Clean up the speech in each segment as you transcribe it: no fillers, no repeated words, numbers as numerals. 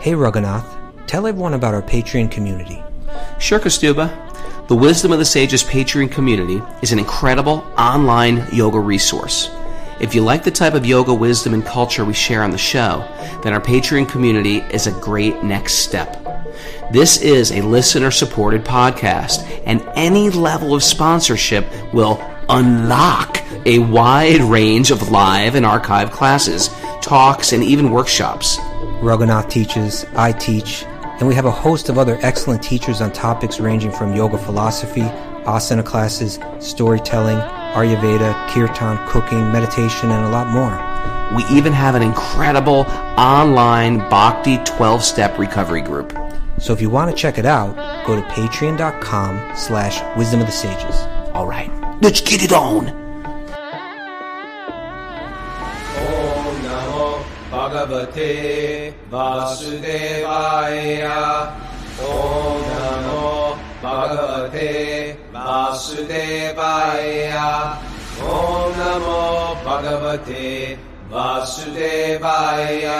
Hey Raghunath, tell everyone about our Patreon community. Sure, Kastuba. The Wisdom of the Sages Patreon community is an incredible online yoga resource. If you like the type of yoga wisdom and culture we share on the show, then our Patreon community is a great next step. This is a listener-supported podcast, and any level of sponsorship will unlock a wide range of live and archived classes, talks, and even workshops. Raghunath teaches, I teach, and we have a host of other excellent teachers on topics ranging from yoga philosophy, asana classes, storytelling, Ayurveda, kirtan, cooking, meditation, and a lot more. We even have an incredible online Bhakti 12-step recovery group. So if you want to check it out, go to patreon.com/wisdom of the sages. All right, let's get it on. Om Namo Bhagavate Vasudevaya. Om Namo Bhagavate Vasudevaya. Om Namo Bhagavate Vasudevaya.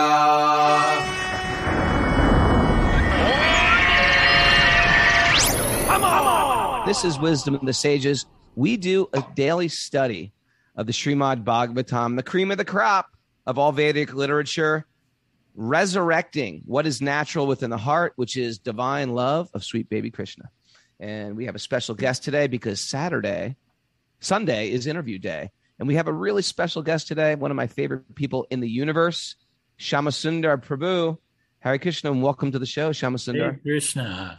This is Wisdom of the Sages. We do a daily study of the Srimad Bhagavatam, the cream of the crop of all Vedic literature, resurrecting what is natural within the heart, which is divine love of sweet baby Krishna. And we have a special guest today because Sunday is interview day. And we have a really special guest today, one of my favorite people in the universe, Shyamasundar Prabhu. Hare Krishna, and welcome to the show, Shyamasundar. Hey Krishna,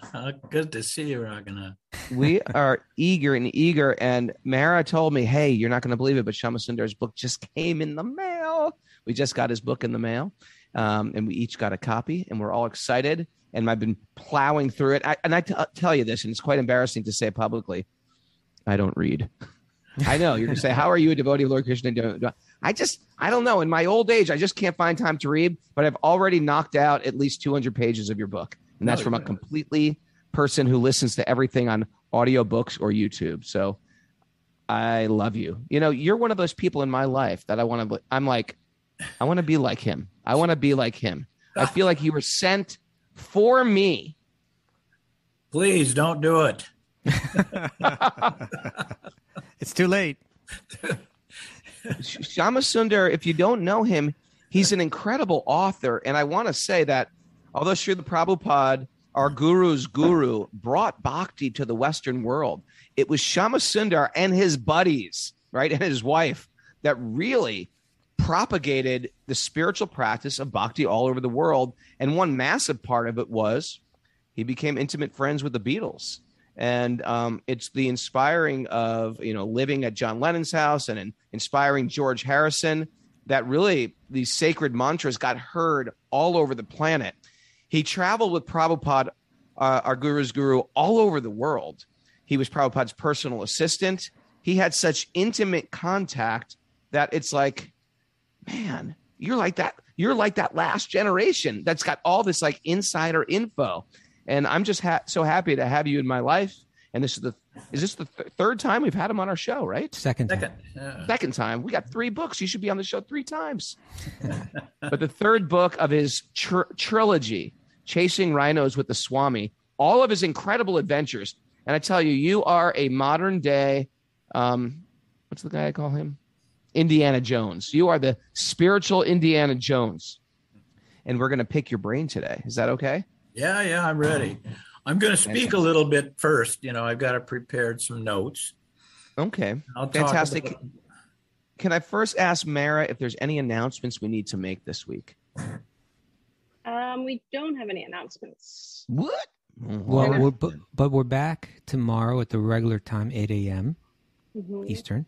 good to see you, Raghunath. We are eager, and Mara told me, hey, you're not going to believe it, but Shyamasundar book just came in the mail. We just got his book in the mail, and we each got a copy, and we're all excited, and I've been plowing through it. I tell you this, and it's quite embarrassing to say publicly, I don't read. I know, you're going to say, how are you a devotee of Lord Krishna? I don't know. In my old age, I just can't find time to read, but I've already knocked out at least 200 pages of your book. And that's from a completely person who listens to everything on audiobooks or YouTube. So I love you. You know, you're one of those people in my life that I want to be like him. I want to be like him. I feel like you were sent for me. Please don't do it. It's too late. Shyamasundar, if you don't know him, he's an incredible author. And I want to say that although Srila Prabhupada, our guru's guru, brought bhakti to the Western world, it was Shyamasundar and his buddies, right, and his wife that really propagated the spiritual practice of bhakti all over the world. And one massive part of it was he became intimate friends with the Beatles. And it's the inspiring of, living at John Lennon's house and inspiring George Harrison that really these sacred mantras got heard all over the planet. He traveled with Prabhupada, our guru's guru, all over the world. He was Prabhupada's personal assistant. He had such intimate contact that it's like, man, you're like that. You're like that last generation that's got all this like insider info. And I'm just so happy to have you in my life. And is this the third time we've had him on our show, right? Second time. We got 3 books. You should be on the show 3 times. But the third book of his trilogy, Chasing Rhinos with the Swami, all of his incredible adventures. And I tell you, you are a modern day, what's the guy I call him? Indiana Jones. You are the spiritual Indiana Jones. And we're going to pick your brain today. Is that okay? Yeah, I'm ready. I'm going to speak a little bit first. I've got prepared some notes. Okay. Fantastic. Can I first ask Mara if there's any announcements we need to make this week? We don't have any announcements. What? Well, we're back tomorrow at the regular time, 8 a.m. Eastern.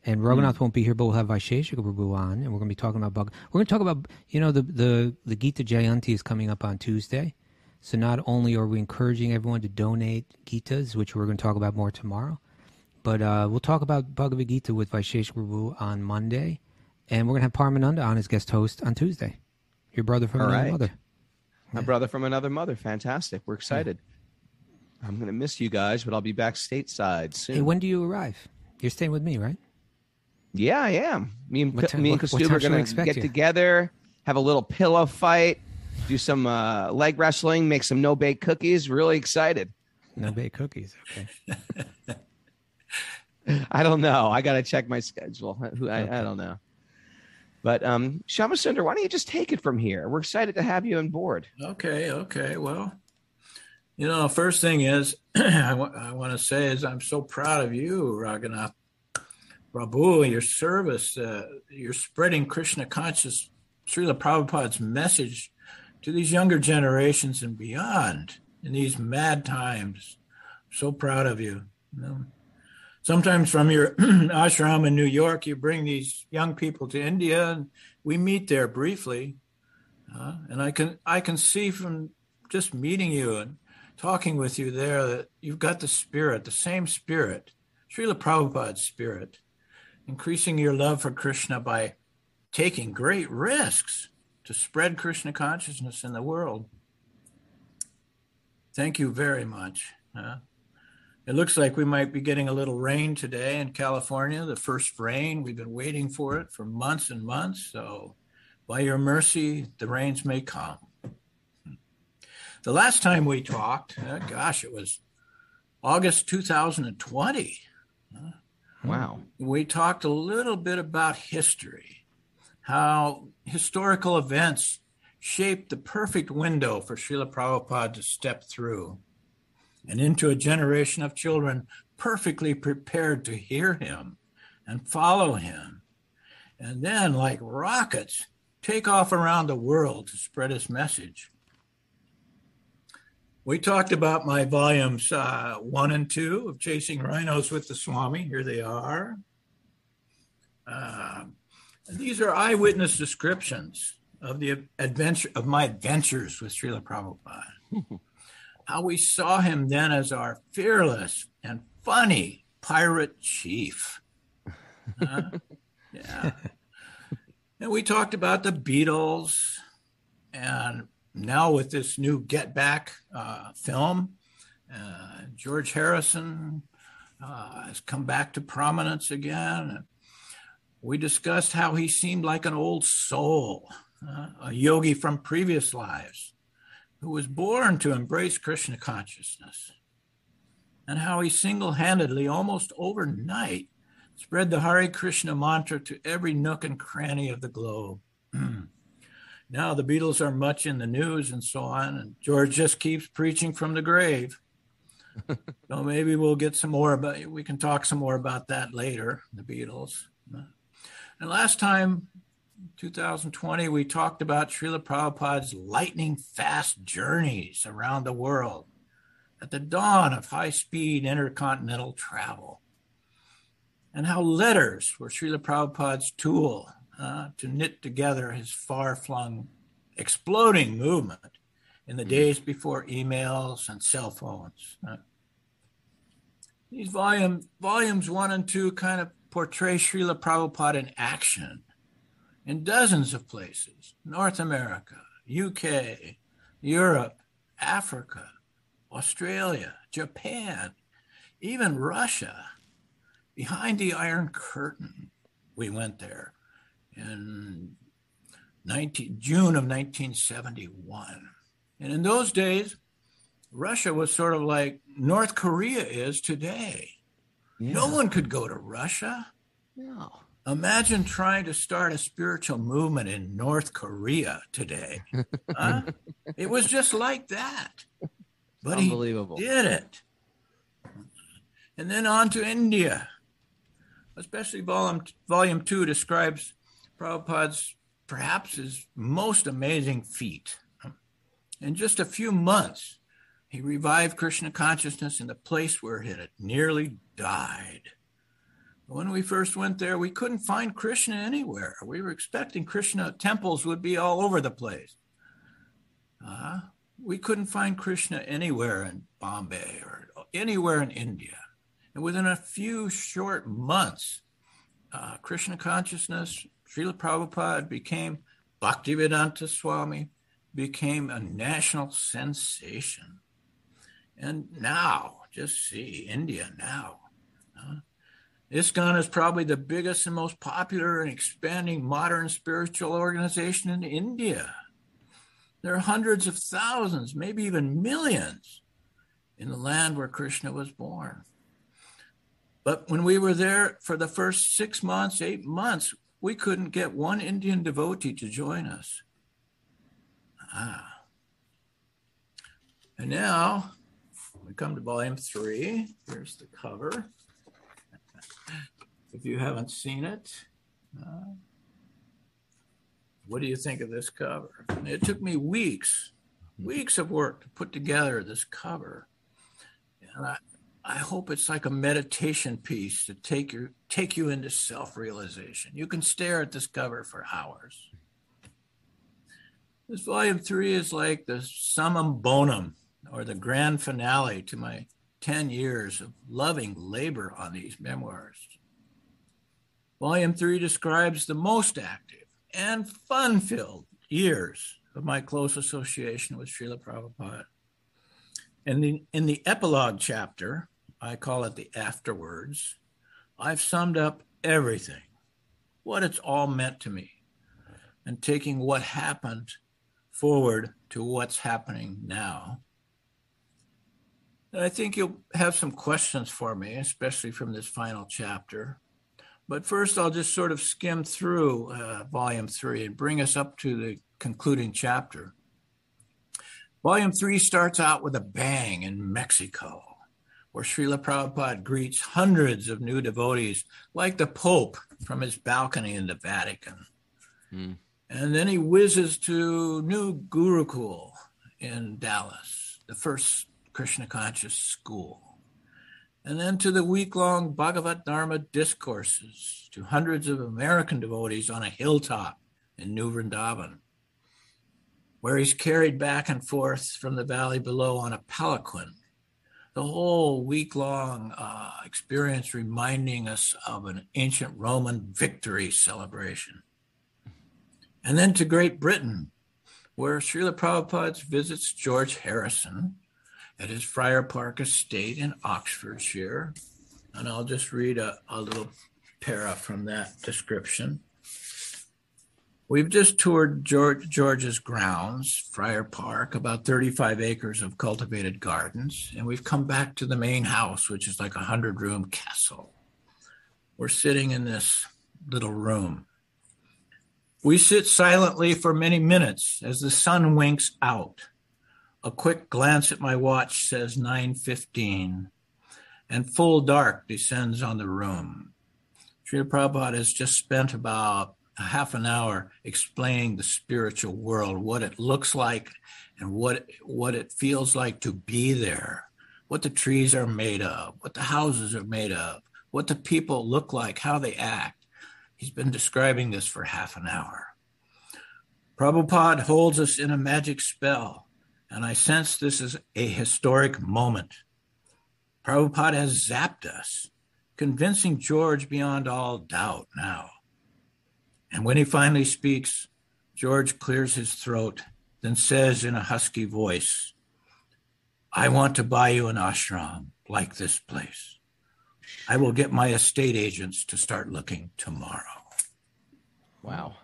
And Raghunath won't be here, but we'll have Vaisheshika Prabhu on, and we're going to be talking about We're going to talk about, the Gita Jayanti is coming up on Tuesday. So not only are we encouraging everyone to donate Gitas, which we're going to talk about more tomorrow, but we'll talk about Bhagavad Gita with Vaisheshika Prabhu on Monday, and we're going to have Paramananda on as guest host on Tuesday. Your brother from another mother. My brother from another mother. Fantastic. We're excited. Yeah. I'm going to miss you guys, but I'll be back stateside soon. Hey, when do you arrive? You're staying with me, right? Yeah, I am. Me and Kastuba are going to get together, have a little pillow fight. do some leg wrestling, make some no-bake cookies. Really excited. No-bake cookies. Okay. I don't know. I got to check my schedule. I don't know. But Shamasunder, why don't you just take it from here? We're excited to have you on board. Okay. Well, first thing is I want to say is I'm so proud of you, Raghunath Prabhu, your service. You're spreading Krishna conscious, Srila Prabhupada's message to these younger generations and beyond in these mad times. So proud of you. Sometimes from your ashram in New York, you bring these young people to India, and we meet there briefly. And I can see from just meeting you and talking with you there that you've got the spirit, the same spirit, Srila Prabhupada's spirit, increasing your love for Krishna by taking great risks to spread Krishna consciousness in the world. Thank you very much. It looks like we might be getting a little rain today in California, the first rain. We've been waiting for it for months and months. So by your mercy, the rains may come. The last time we talked, it was August 2020. Wow. We talked a little bit about history, how historical events shaped the perfect window for Srila Prabhupada to step through and into a generation of children perfectly prepared to hear him and follow him. And then, like rockets, take off around the world to spread his message. We talked about my volumes 1 and 2 of Chasing Rhinos with the Swami. Here they are. These are eyewitness descriptions of my adventures with Srila Prabhupada. How we saw him then as our fearless and funny pirate chief. Yeah. And we talked about the Beatles, and now with this new Get Back film, George Harrison has come back to prominence again. We discussed how he seemed like an old soul, a yogi from previous lives, who was born to embrace Krishna consciousness, and how he single-handedly, almost overnight, spread the Hare Krishna mantra to every nook and cranny of the globe. Now the Beatles are much in the news and so on, and George just keeps preaching from the grave. So maybe we'll get some more, but we can talk some more about that later, the Beatles. And last time, 2020, we talked about Srila Prabhupada's lightning fast journeys around the world at the dawn of high-speed intercontinental travel, and how letters were Srila Prabhupada's tool to knit together his far-flung, exploding movement in the days before emails and cell phones. These volumes 1 and 2 kind of portray Srila Prabhupada in action in dozens of places: North America, UK, Europe, Africa, Australia, Japan, even Russia. Behind the Iron Curtain, we went there in June of 1971. And in those days, Russia was sort of like North Korea is today. Yeah. No one could go to Russia. No. Imagine trying to start a spiritual movement in North Korea today. It was just like that. But unbelievable. He did it. And then on to India. Especially volume 2 describes Prabhupada's perhaps his most amazing feat. In just a few months, he revived Krishna consciousness in the place where it had nearly died. When we first went there, we couldn't find Krishna anywhere. We were expecting Krishna temples would be all over the place. We couldn't find Krishna anywhere in Bombay or anywhere in India. And within a few short months, Krishna consciousness, Srila Prabhupada became Bhaktivedanta Swami, became a national sensation. And now, just see, India now. ISKCON is probably the biggest and most popular and expanding modern spiritual organization in India. There are hundreds of thousands, maybe even millions, in the land where Krishna was born. But when we were there for the first 6 months, 8 months, we couldn't get one Indian devotee to join us. And now we come to volume 3. Here's the cover. If you haven't seen it, what do you think of this cover? It took me weeks of work to put together this cover. And I hope it's like a meditation piece to take you into self-realization. You can stare at this cover for hours. This volume 3 is like the summum bonum, or the grand finale to my 10 years of loving labor on these memoirs. Volume 3 describes the most active and fun-filled years of my close association with Srila Prabhupada. And in the epilogue chapter, I call it the afterwards, I've summed up everything, what it's all meant to me, and taking what happened forward to what's happening now. And I think you'll have some questions for me, especially from this final chapter. But first, I'll just sort of skim through volume 3 and bring us up to the concluding chapter. Volume 3 starts out with a bang in Mexico, where Srila Prabhupada greets hundreds of new devotees, like the Pope from his balcony in the Vatican. And then he whizzes to New Gurukul in Dallas, the first Krishna conscious school. And then to the week-long Bhagavad Dharma discourses to hundreds of American devotees on a hilltop in New Vrindavan, where he's carried back and forth from the valley below on a palanquin. The whole week-long experience reminding us of an ancient Roman victory celebration. And then to Great Britain, where Srila Prabhupada visits George Harrison at his Friar Park estate in Oxfordshire. And I'll just read a little para from that description. We've just toured George's grounds, Friar Park, about 35 acres of cultivated gardens, and we've come back to the main house, which is like a 100-room castle. We're sitting in this little room. We sit silently for many minutes as the sun winks out. A quick glance at my watch says 9:15, and full dark descends on the room. Srila Prabhupada has just spent about a half an hour explaining the spiritual world, what it looks like and what it feels like to be there, what the trees are made of, what the houses are made of, what the people look like, how they act. He's been describing this for half an hour. Prabhupada holds us in a magic spell, and I sense this is a historic moment. Prabhupada has zapped us, convincing George beyond all doubt now. And when he finally speaks, George clears his throat, then says in a husky voice, I want to buy you an ashram like this place. I will get my estate agents to start looking tomorrow. Wow.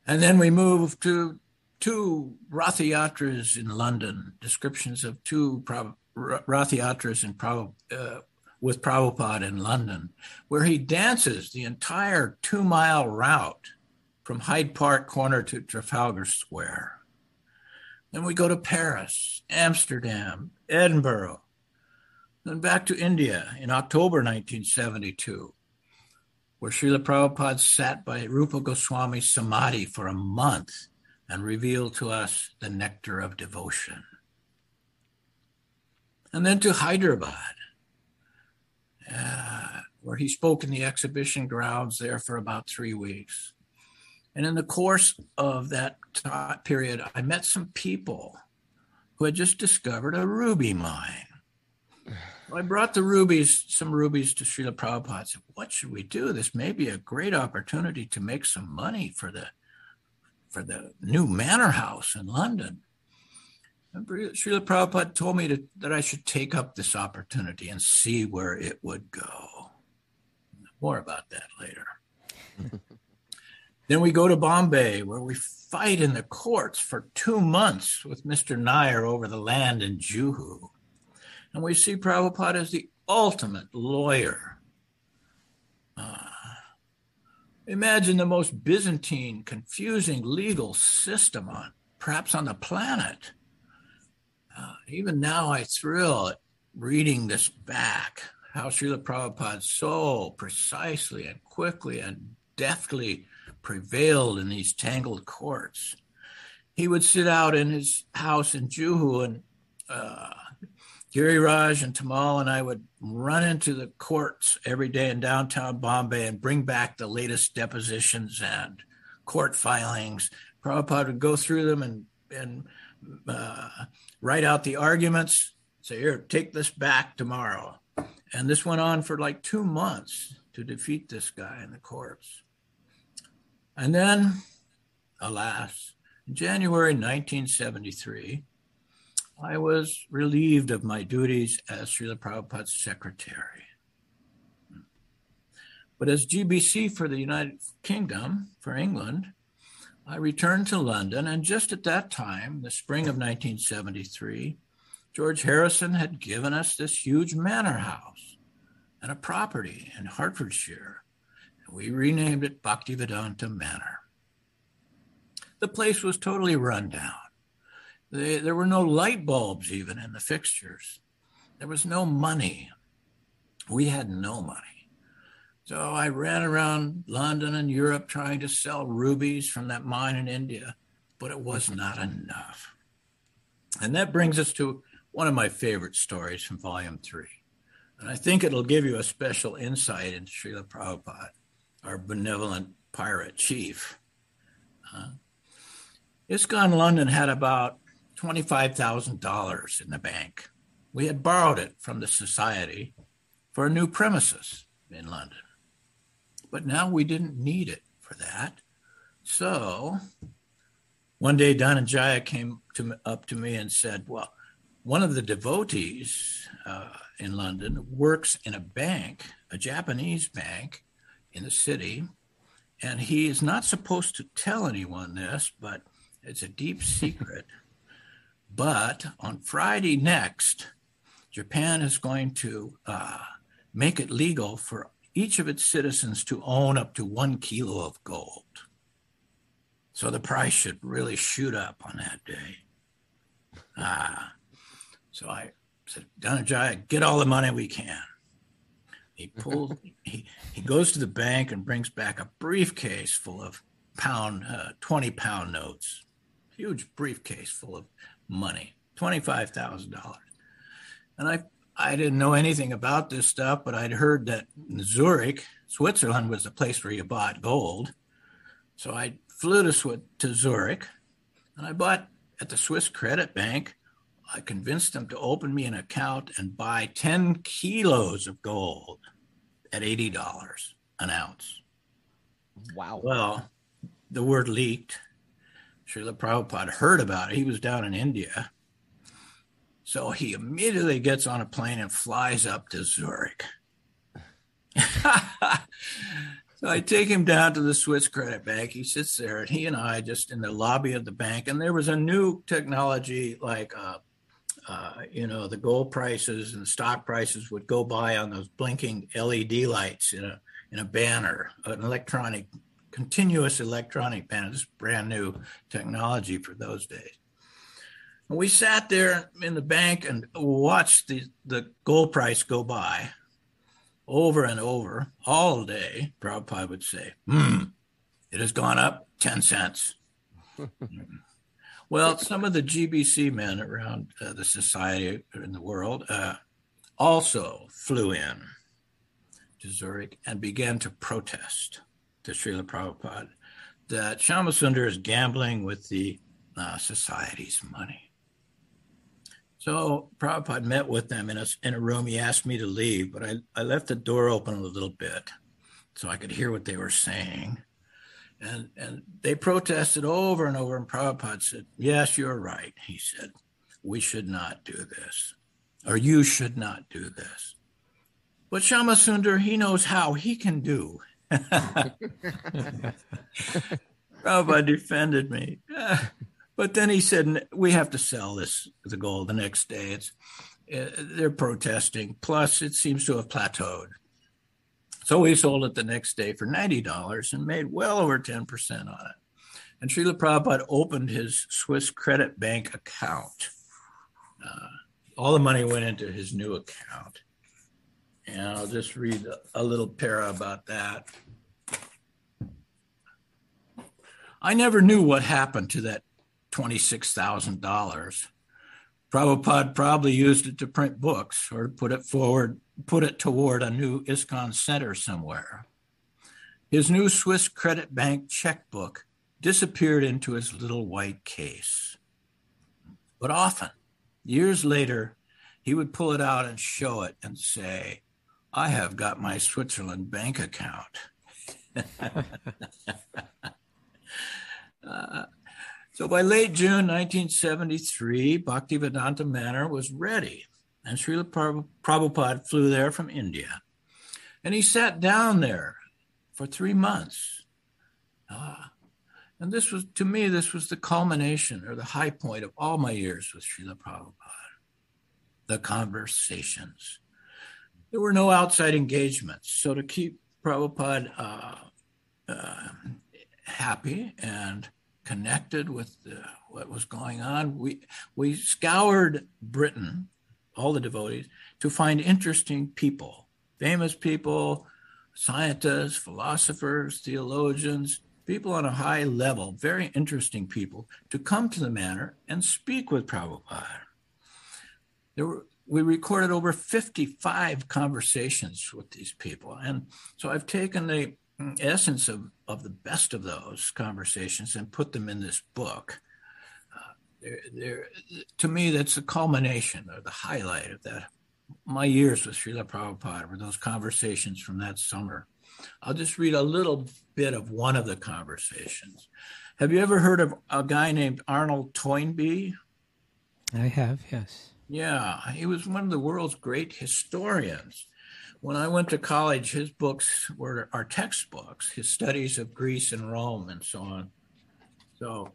And then we move to 2 Ratha Yatras in London, descriptions of 2 Ratha Yatras with Prabhupada in London, where he dances the entire 2-mile route from Hyde Park Corner to Trafalgar Square. Then we go to Paris, Amsterdam, Edinburgh, then back to India in October 1972, where Srila Prabhupada sat by Rupa Goswami's Samadhi for a month and revealed to us the nectar of devotion. And then to Hyderabad, where he spoke in the exhibition grounds there for about 3 weeks. And in the course of that period, I met some people who had just discovered a ruby mine. I brought some rubies to Srila Prabhupada. I said, what should we do? This may be a great opportunity to make some money for the new manor house in London. And Srila Prabhupada told me that I should take up this opportunity and see where it would go. More about that later. Then we go to Bombay, where we fight in the courts for 2 months with Mr. Nair over the land in Juhu. And we see Prabhupada as the ultimate lawyer. Imagine the most Byzantine, confusing legal system perhaps on the planet. Even now I thrill at reading this back, how Srila Prabhupada so precisely and quickly and deftly prevailed in these tangled courts. He would sit out in his house in Juhu, and Giriraj and Tamal and I would run into the courts every day in downtown Bombay and bring back the latest depositions and court filings. Prabhupada would go through them and write out the arguments, say, here, take this back tomorrow. And this went on for like 2 months to defeat this guy in the courts. And then, alas, in January 1973, I was relieved of my duties as Srila Prabhupada's secretary. But as GBC for the United Kingdom, for England, I returned to London, and just at that time, the spring of 1973, George Harrison had given us this huge manor house and a property in Hertfordshire. We renamed it Bhaktivedanta Manor. The place was totally run down. There were no light bulbs even in the fixtures. There was no money. We had no money. So I ran around London and Europe trying to sell rubies from that mine in India, but it was not enough. And that brings us to one of my favorite stories from Volume 3. And I think it'll give you a special insight into Srila Prabhupada, our benevolent pirate chief. ISKCON London had about $25,000 in the bank. We had borrowed it from the society for a new premises in London. But now we didn't need it for that. So one day Dhananjaya came up to me and said, well, one of the devotees in London works in a bank, a Japanese bank in the city, and he is not supposed to tell anyone this, but it's a deep secret. But on Friday next, Japan is going to make it legal for each of its citizens to own up to 1 kilo of gold. So the price should really shoot up on that day. So I said, Dhananjaya, get all the money we can. He goes to the bank and brings back a briefcase full of 20-pound notes. Huge briefcase full of money, $25,000. And I didn't know anything about this stuff, but I'd heard that Zurich, Switzerland, was the place where you bought gold. So I flew to Zurich, and I bought at the Swiss Credit Bank. I convinced them to open me an account and buy 10 kilos of gold at $80 an ounce. Wow. Well, the word leaked. Srila Prabhupada heard about it. He was down in India. So he immediately gets on a plane and flies up to Zurich. So I take him down to the Swiss Credit Bank. He sits there, and he and I just in the lobby of the bank. And there was a new technology like, the gold prices and stock prices would go by on those blinking LED lights in a banner, an continuous electronic banner. This is brand new technology for those days. And we sat there in the bank and watched the gold price go by over and over all day. Prabhupada would say, it has gone up 10 cents. Well, some of the GBC men around the society in the world also flew in to Zurich and began to protest to Srila Prabhupada that Shyamasundar is gambling with the society's money. So Prabhupada met with them in a room. He asked me to leave, but I left the door open a little bit so I could hear what they were saying. And they protested over and over, and Prabhupada said, yes, you're right. He said, we should not do this, or you should not do this. But Shyamasundar, he knows how he can do Prabhupada defended me. But then he said, we have to sell the gold the next day. They're protesting. Plus, it seems to have plateaued. So we sold it the next day for $90 and made well over 10% on it. And Srila Prabhupada opened his Swiss credit bank account. All the money went into his new account. And I'll just read a little para about that. I never knew what happened to that $26,000. Prabhupada probably used it to print books or put it toward a new ISKCON center somewhere. His new Swiss credit bank checkbook disappeared into his little white case. But often, years later, he would pull it out and show it and say, I have got my Switzerland bank account. So by late June 1973, Bhaktivedanta Manor was ready, and Srila Prabhupada flew there from India. And he sat down there for 3 months. And this was, to me, this was the culmination or the high point of all my years with Srila Prabhupada, the conversations. There were no outside engagements. So to keep Prabhupada happy and connected with what was going on, we scoured Britain, all the devotees, to find interesting people, famous people, scientists, philosophers, theologians, people on a high level, very interesting people, to come to the manor and speak with Prabhupada. We recorded over 55 conversations with these people. And so I've taken the essence of the best of those conversations and put them in this book. To me, that's the culmination or the highlight of that. My years with Srila Prabhupada were those conversations from that summer. I'll just read a little bit of one of the conversations. Have you ever heard of a guy named Arnold Toynbee? I have, yes. Yeah, he was one of the world's great historians. When I went to college, his books were our textbooks, his studies of Greece and Rome and so on. So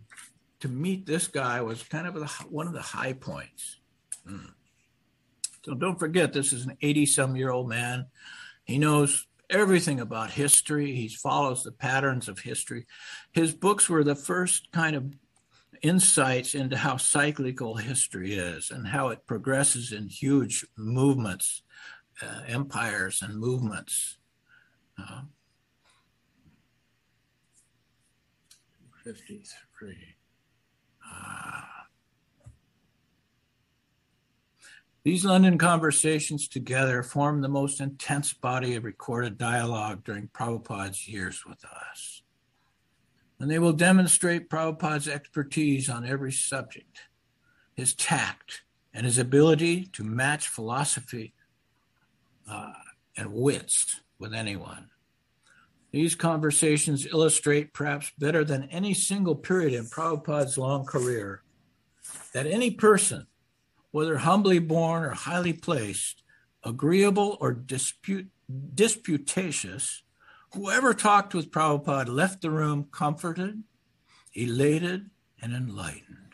to meet this guy was kind of one of the high points. So don't forget, this is an 80-some-year-old man. He knows everything about history. He follows the patterns of history. His books were the first kind of insights into how cyclical history is and how it progresses in huge movements, empires and movements. 53. These London conversations together form the most intense body of recorded dialogue during Prabhupada's years with us. And they will demonstrate Prabhupada's expertise on every subject, his tact, and his ability to match philosophy and wits with anyone. These conversations illustrate, perhaps better than any single period in Prabhupada's long career, that any person, whether humbly born or highly placed, agreeable or disputatious, whoever talked with Prabhupada left the room comforted, elated, and enlightened.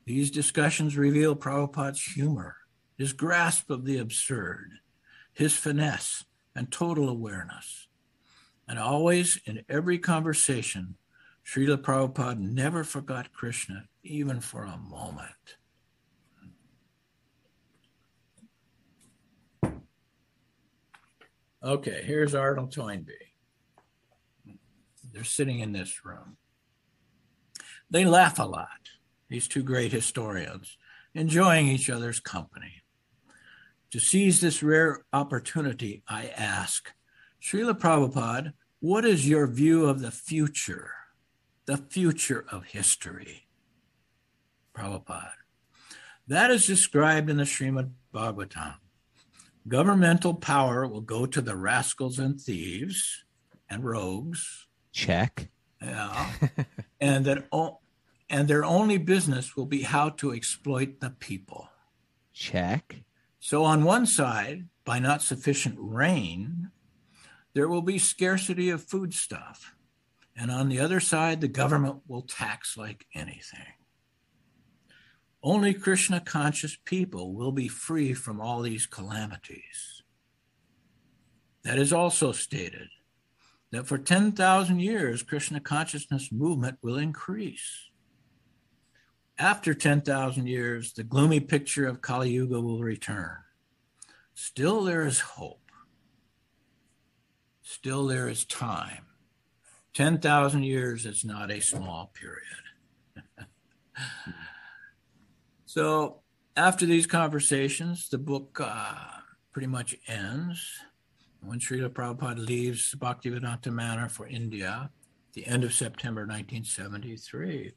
These discussions reveal Prabhupada's humor, his grasp of the absurd, his finesse, and total awareness. And always, in every conversation, Srila Prabhupada never forgot Krishna, even for a moment. Okay, here's Arnold Toynbee. They're sitting in this room. They laugh a lot, these two great historians, enjoying each other's company. To seize this rare opportunity, I ask, Srila Prabhupada, what is your view of the future of history? Prabhupada, that is described in the Srimad Bhagavatam. Governmental power will go to the rascals and thieves and rogues. Check. Yeah. and their only business will be how to exploit the people. Check. So on one side, by not sufficient rain, there will be scarcity of foodstuff. And on the other side, the government will tax like anything. Only Krishna-conscious people will be free from all these calamities. That is also stated that for 10,000 years, Krishna consciousness movement will increase. After 10,000 years, the gloomy picture of Kali Yuga will return. Still there is hope. Still there is time. 10,000 years is not a small period. So after these conversations, the book pretty much ends. When Srila Prabhupada leaves Bhaktivedanta Manor for India, at the end of September 1973.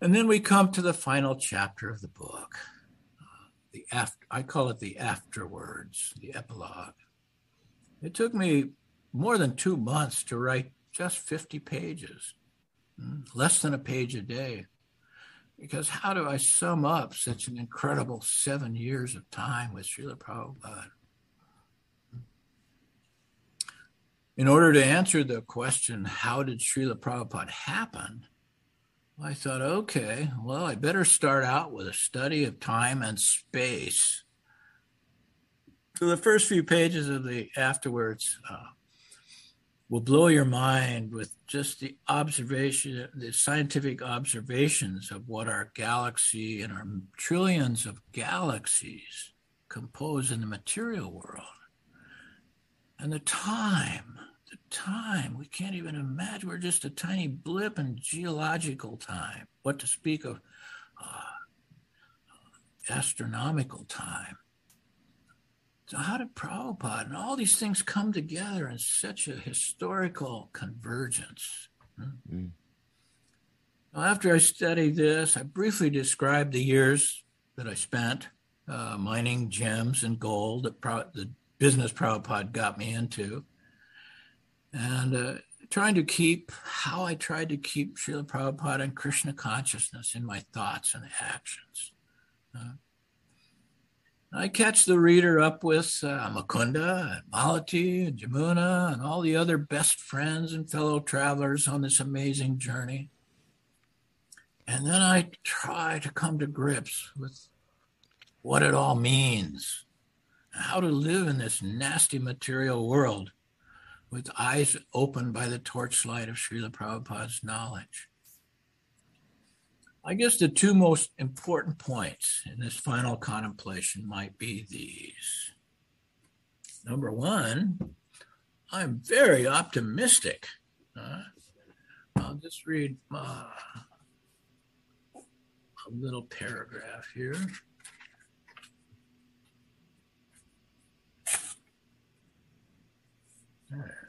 And then we come to the final chapter of the book. I call it the afterwards, the epilogue. It took me more than 2 months to write just 50 pages, less than a page a day. Because how do I sum up such an incredible 7 years of time with Srila Prabhupada? In order to answer the question, how did Srila Prabhupada happen? I thought, okay, well, I better start out with a study of time and space. So the first few pages of the afterwards will blow your mind with just the scientific observations of what our galaxy and our trillions of galaxies compose in the material world. And the time, we can't even imagine. We're just a tiny blip in geological time. What to speak of astronomical time. So how did Prabhupada and all these things come together in such a historical convergence? Mm-hmm. Well, after I studied this, I briefly described the years that I spent mining gems and gold, the business Prabhupada got me into, and how I tried to keep Srila Prabhupada and Krishna consciousness in my thoughts and actions. I catch the reader up with Mukunda and Malati and Jamuna and all the other best friends and fellow travelers on this amazing journey. And then I try to come to grips with what it all means, how to live in this nasty material world with eyes opened by the torchlight of Srila Prabhupada's knowledge. I guess the two most important points in this final contemplation might be these. Number one, I'm very optimistic. I'll just read a little paragraph here. There.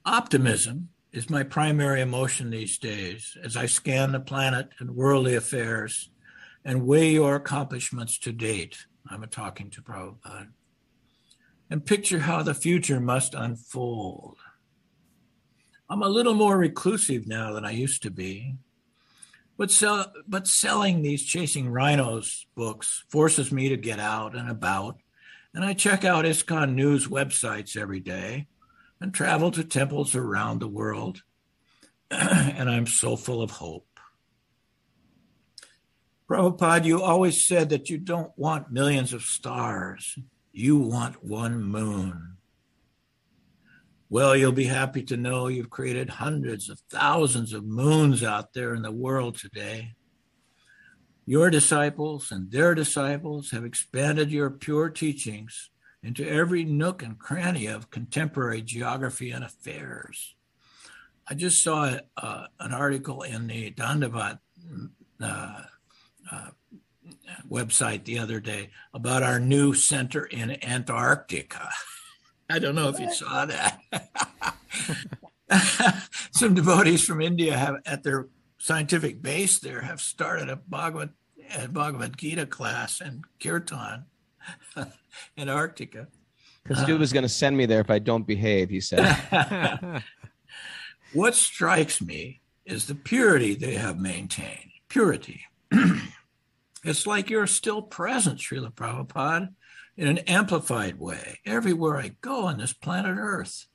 Optimism is my primary emotion these days as I scan the planet and worldly affairs and weigh your accomplishments to date. I'm talking to Prabhupada. And picture how the future must unfold. I'm a little more reclusive now than I used to be. But selling these Chasing Rhinos books forces me to get out and about, and I check out ISKCON news websites every day and travel to temples around the world, and I'm so full of hope. Prabhupada, you always said that you don't want millions of stars. You want one moon. Well, you'll be happy to know you've created hundreds of thousands of moons out there in the world today. Your disciples and their disciples have expanded your pure teachings into every nook and cranny of contemporary geography and affairs. I just saw an article in the Dandavat website the other day about our new center in Antarctica. I don't know if you saw that. Some devotees from India have, at their scientific base there, have started a Bhagavad Gita class in Kirtan, Antarctica. This dude was going to send me there if I don't behave, he said. What strikes me is the purity they have maintained. Purity. It's like you're still present, Srila Prabhupada, in an amplified way, everywhere I go on this planet Earth.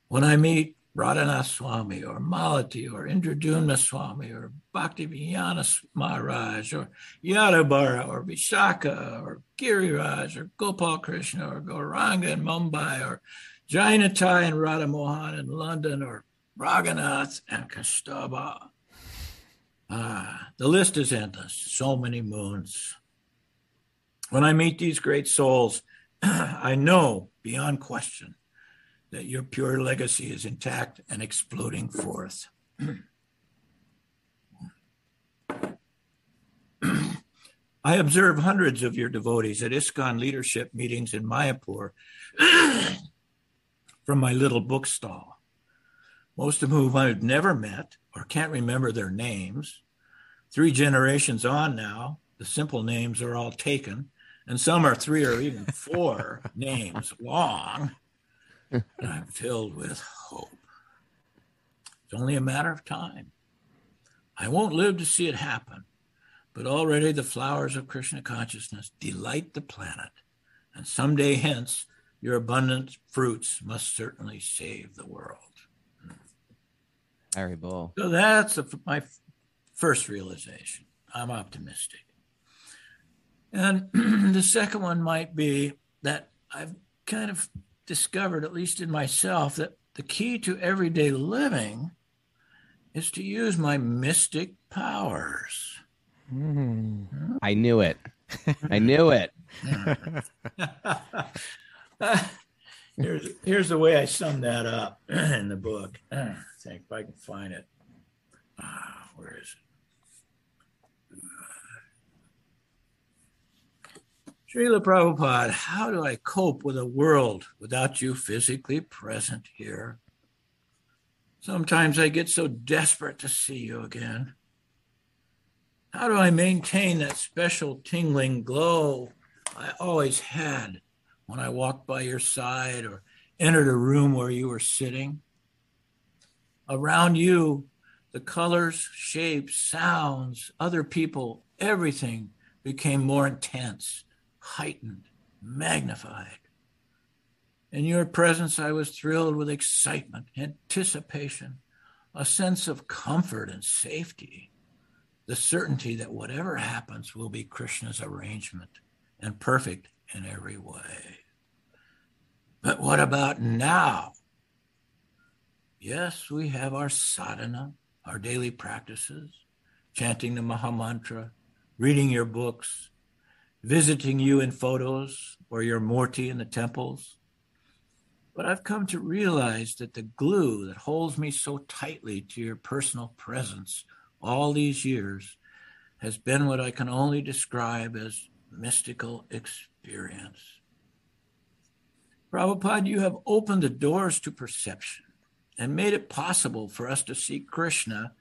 When I meet Radhanath Swami or Malati or Indradumna Swami or Bhaktivedanta Maharaj or Yadabara or Vishaka or Giriraj or Gopal Krishna or Gauranga in Mumbai or Jainatai and Radha Mohan in London or Raghunath and Kastaba. The list is endless, so many moons. When I meet these great souls, I know beyond question that your pure legacy is intact and exploding forth. I observe hundreds of your devotees at ISKCON leadership meetings in Mayapur from my little bookstall, most of whom I've never met or can't remember their names. 3 generations on now, the simple names are all taken, and some are 3 or even 4 names long. And I'm filled with hope. It's only a matter of time. I won't live to see it happen, but already the flowers of Krishna consciousness delight the planet, and someday hence, your abundant fruits must certainly save the world. Very bull. So that's my first realization. I'm optimistic. And the second one might be that I've kind of discovered, at least in myself, that the key to everyday living is to use my mystic powers. I knew it. I knew it. Here's the way I sum that up in the book. I think if I can find it. Where is it? Srila Prabhupada, how do I cope with a world without you physically present here? Sometimes I get so desperate to see you again. How do I maintain that special tingling glow I always had when I walked by your side or entered a room where you were sitting? Around you, the colors, shapes, sounds, other people, everything became more intense, heightened, magnified. In your presence, I was thrilled with excitement, anticipation, a sense of comfort and safety, the certainty that whatever happens will be Krishna's arrangement and perfect in every way. But what about now? Yes, we have our sadhana, our daily practices, chanting the Mahamantra, reading your books, visiting you in photos or your Murti in the temples. But I've come to realize that the glue that holds me so tightly to your personal presence all these years has been what I can only describe as mystical experience. Prabhupada, you have opened the doors to perception and made it possible for us to see Krishna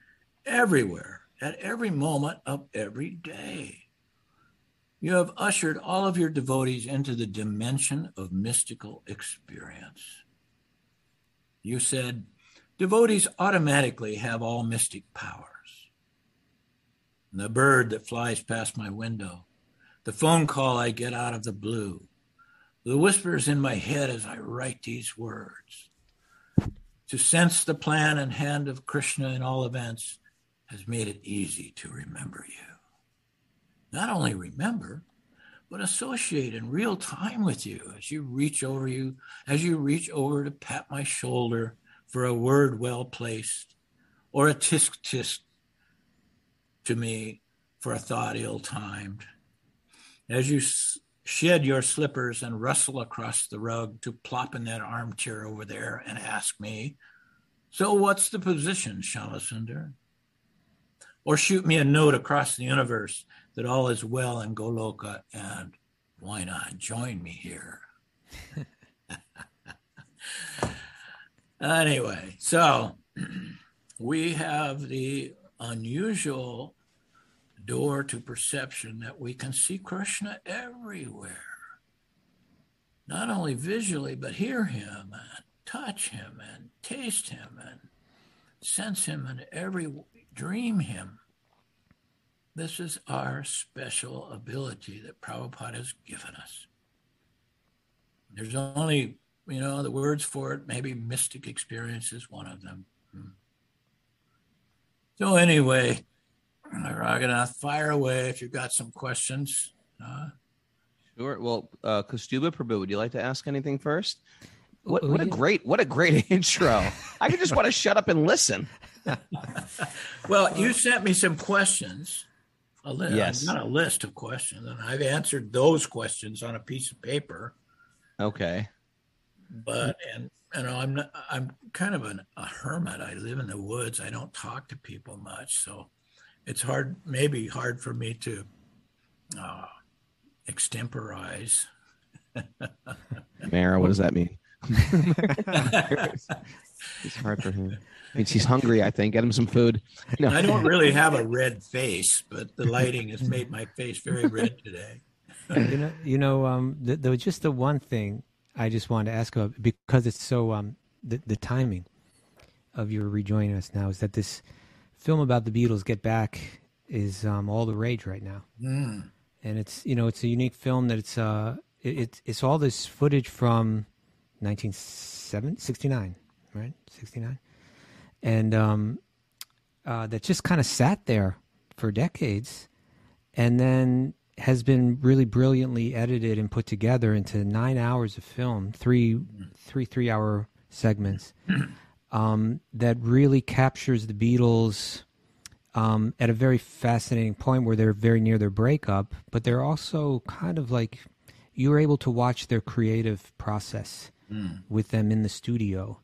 everywhere, at every moment of every day. You have ushered all of your devotees into the dimension of mystical experience. You said, devotees automatically have all mystic powers. The bird that flies past my window, the phone call I get out of the blue, the whispers in my head as I write these words. To sense the plan and hand of Krishna in all events has made it easy to remember you. Not only remember, but associate in real time with you as you reach over to pat my shoulder for a word well placed, or a tisk tisk to me for a thought ill-timed. As you shed your slippers and rustle across the rug to plop in that armchair over there and ask me, so what's the position, Shyama-Sundar? Or shoot me a note across the universe that all is well in Goloka and why not join me here? Anyway, so we have the unusual door to perception that we can see Krishna everywhere. Not only visually, but hear him and touch him and taste him and sense him in every dream him. This is our special ability that Prabhupada has given us. There's only, the words for it, maybe mystic experience is one of them. So anyway, Raghunath, fire away if you've got some questions. Sure. Well, Kaustubha Prabhu, would you like to ask anything first? What a great intro. I could just want to shut up and listen. Well, you sent me some questions. Yes. I've got a list of questions, and I've answered those questions on a piece of paper. Okay. But I'm kind of a hermit. I live in the woods. I don't talk to people much, so it's maybe hard for me to extemporize. Mara, what does that mean? It's hard for him. It means he's hungry, I think. Get him some food. No. I don't really have a red face, but the lighting has made my face very red today. Just the one thing I just wanted to ask about, because it's so the timing of your rejoining us now, is that this film about the Beatles, Get Back, is all the rage right now. And it's it's a unique film that it's all this footage from 1969, right? 69. And that just kind of sat there for decades, and then has been really brilliantly edited and put together into 9 hours of film, three 3-hour segments, that really captures the Beatles at a very fascinating point where they're very near their breakup, but they're also kind of like, you were able to watch their creative process with them in the studio.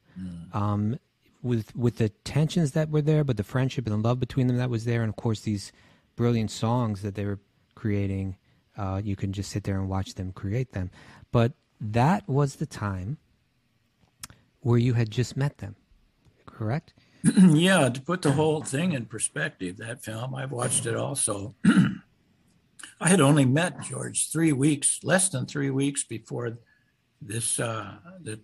With the tensions that were there, but the friendship and the love between them that was there, and of course these brilliant songs that they were creating, you can just sit there and watch them create them. But that was the time where you had just met them, correct? Yeah, to put the whole thing in perspective, that film, I've watched it also. I had only met George less than 3 weeks before this the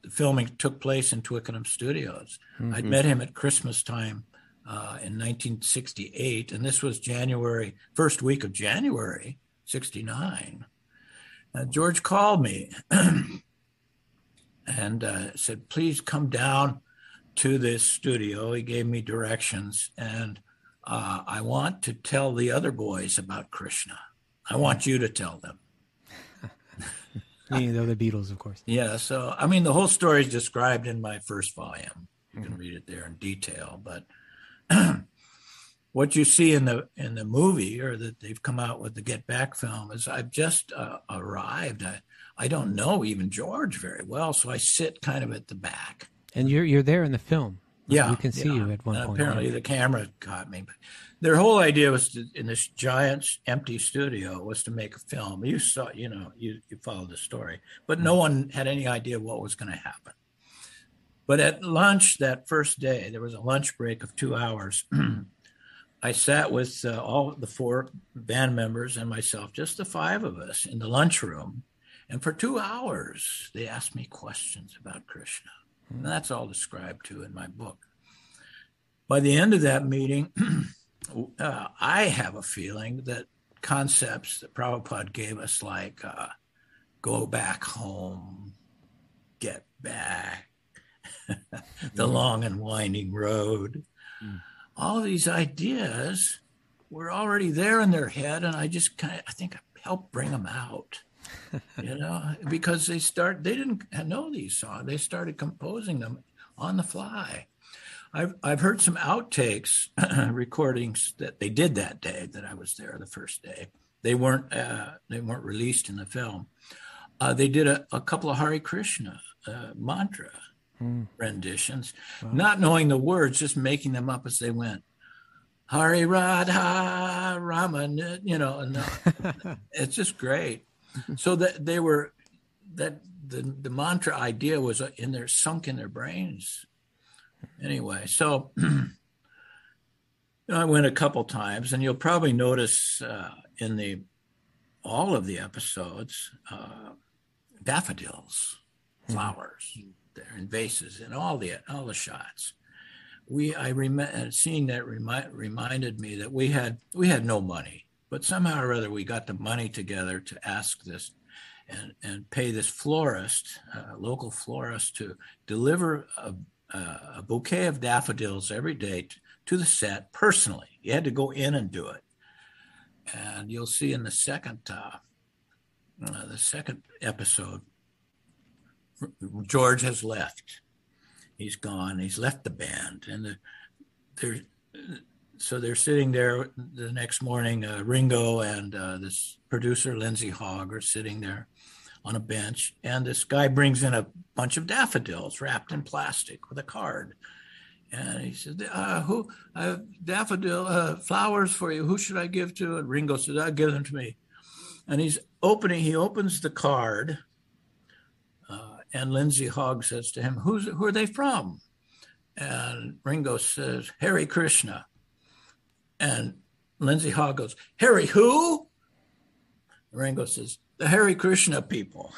filming took place in Twickenham Studios. I'd met him at Christmas time in 1968, and this was first week of January 69. George called me and said, please come down to this studio. He gave me directions, and I want to tell the other boys about Krishna. I want you to tell them. Meaning the other Beatles, of course. Yeah, so, the whole story is described in my first volume. You can read it there in detail. But what you see in the movie, or that they've come out with the Get Back film, is I've just arrived. I don't know even George very well, so I sit kind of at the back. And you're there in the film. Yeah. We can see you at one point. Apparently the camera caught me. But their whole idea was in this giant empty studio was to make a film. You saw, you followed the story, but no one had any idea what was going to happen. But at lunch that first day, there was a lunch break of 2 hours. I sat with all the 4 band members and myself, just the 5 of us in the lunchroom. And for 2 hours, they asked me questions about Krishna. And that's all described too in my book. By the end of that meeting, I have a feeling that concepts that Prabhupada gave us, like go back home, get back, the long and winding road, all of these ideas were already there in their head, and I think I helped bring them out. Because they didn't know these songs. They started composing them on the fly. I've heard some outtakes, recordings that they did that day that I was there the first day. They weren't released in the film. They did a couple of Hare Krishna mantra renditions, not knowing the words, just making them up as they went. Hare Radha Raman, and it's just great. So that the mantra idea was sunk in their brains. Anyway, so I went a couple times, and you'll probably notice in all of the episodes, daffodils, flowers, there in vases, in all the shots. seeing that reminded me that we had no money, but somehow or other we got the money together to ask this and pay this florist, local florist, to deliver a bouquet of daffodils every day to the set personally. You had to go in and do it. And you'll see in the second episode, George has left. He's gone. He's left the band, and they're sitting there the next morning. Ringo and this producer Lindsay Hogg are sitting there on a bench, and this guy brings in a bunch of daffodils wrapped in plastic with a card, and he said, "Who daffodil flowers for you? Who should I give to?" And Ringo said, "I'll give them to me." And he opens the card. And Lindsay Hogg says to him, who are they from? And Ringo says, Hare Krishna. And Lindsay Hogg goes, Harry who? Ringo says, the Hare Krishna people.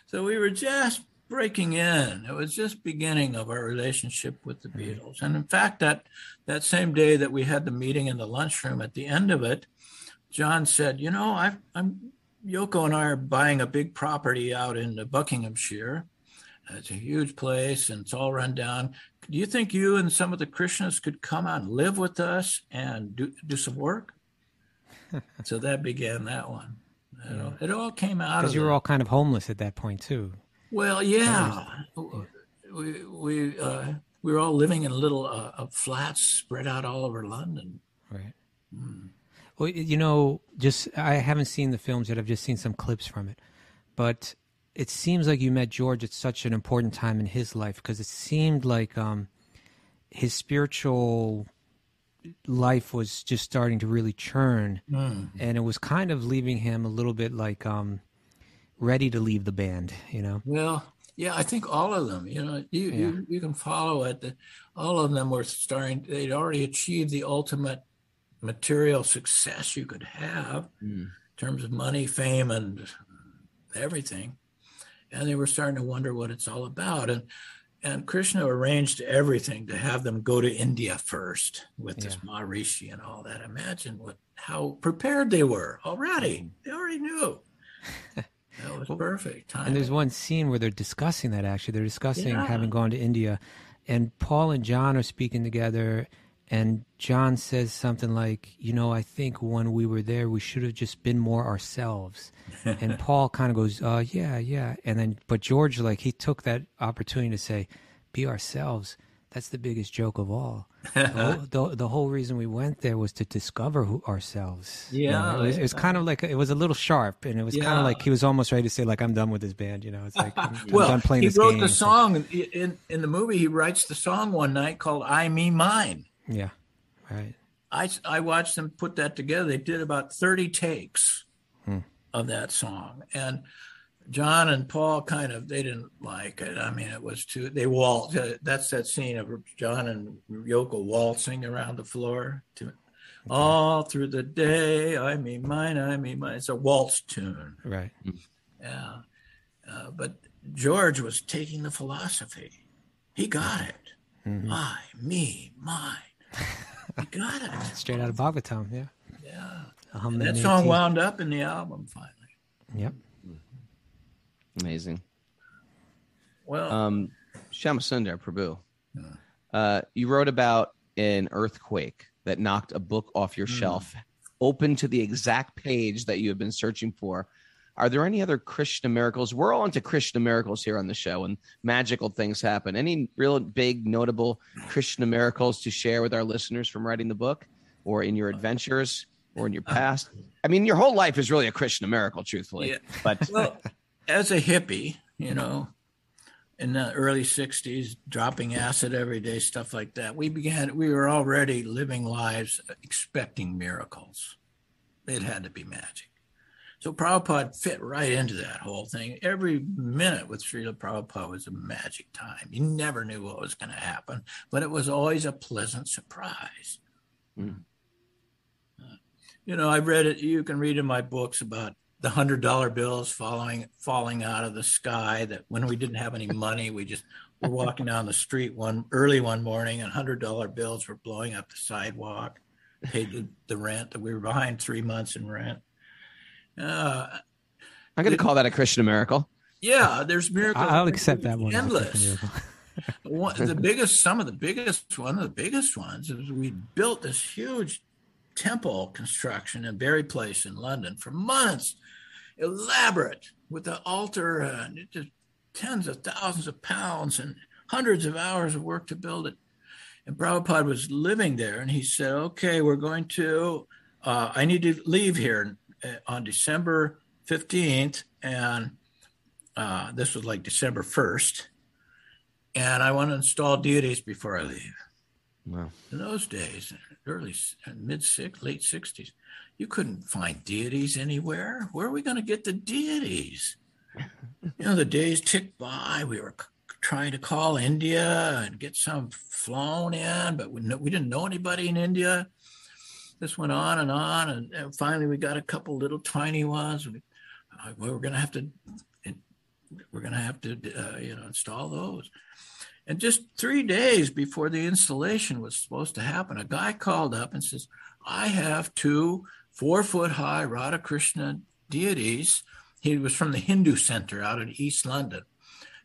So we were just breaking in. It was just beginning of our relationship with the Beatles. And in fact, that same day that we had the meeting in the lunchroom, at the end of it, John said, Yoko and I are buying a big property out in Buckinghamshire. It's a huge place and it's all run down. Do you think you and some of the Krishnas could come out and live with us and do some work? So that began that one. It all came out of because you were all kind of homeless at that point too. Well, yeah. We were all living in little flats spread out all over London. Right. Well, I haven't seen the films yet. I've just seen some clips from it. But it seems like you met George at such an important time in his life, because it seemed like his spiritual life was just starting to really churn. And it was kind of leaving him a little bit like ready to leave the band, Well, yeah, I think all of them, you can follow it. All of them were they'd already achieved the ultimate material success you could have in terms of money, fame, and everything. And they were starting to wonder what it's all about. And Krishna arranged everything to have them go to India first with this Maharishi and all that. Imagine how prepared they were already. They already knew. That was perfect timing. And there's one scene where they're discussing that, actually. They're discussing having gone to India. And Paul and John are speaking together. And John says something like, I think when we were there, we should have just been more ourselves. And Paul kind of goes, yeah. But George, he took that opportunity to say, be ourselves. That's the biggest joke of all. The whole reason we went there was to discover ourselves. Yeah. It was kind of like, it was a little sharp. And it was kind of like he was almost ready to say, I'm done with this band. It's like, I'm done playing this game. He wrote the song. In the movie, he writes the song one night called I, Me, Mine. Yeah, right. I watched them put that together. They did about 30 takes of that song. And John and Paul they didn't like it. I mean, it was they waltzed. That's that scene of John and Yoko waltzing around the floor all through the day. I mean, mine. It's a waltz tune. Right. Yeah. But George was taking the philosophy. He got it. I, me, mine. You got it. Straight out of Bhagavatam, yeah. Yeah. That song wound up in the album finally. Yep. Amazing. Well, Shyamasundar Prabhu, you wrote about an earthquake that knocked a book off your shelf, open to the exact page that you have been searching for. Are there any other Krishna miracles? We're all into Krishna miracles here on the show, and magical things happen. Any real big, notable Krishna miracles to share with our listeners from writing the book, or in your adventures, or in your past? I mean, your whole life is really a Krishna miracle, truthfully. Yeah. But as a hippie, in the early 60s, dropping acid every day, stuff like that, we were already living lives expecting miracles. It had to be magic. So Prabhupada fit right into that whole thing. Every minute with Srila Prabhupada was a magic time. You never knew what was going to happen, but it was always a pleasant surprise. I read it. You can read in my books about the $100 bills falling out of the sky, that when we didn't have any money, we just We're walking down the street early one morning, and $100 bills were blowing up the sidewalk. Paid the rent. We were behind 3 months in rent. I'm going to call that a Christian miracle. Yeah, there's miracles. I'll accept that one. Endless. One of the biggest ones is we built this huge temple construction in Berry Place in London for months, elaborate, with the altar and just tens of thousands of pounds and hundreds of hours of work to build it. And Prabhupada was living there, and he said, okay, we're going to, I need to leave here on December 15th, and this was like December 1st, and I want to install deities before I leave. Wow. In those days, late 60s, you couldn't find deities anywhere. Where are we going to get the deities? The days ticked by. We were trying to call India and get some flown in, but we didn't know anybody in India. This went on, and finally we got a couple little tiny ones. We're going to have to install those. And just 3 days before the installation was supposed to happen, a guy called up and says, I have 2 4-foot-high Radha Krishna deities. He was from the Hindu Center out in East London.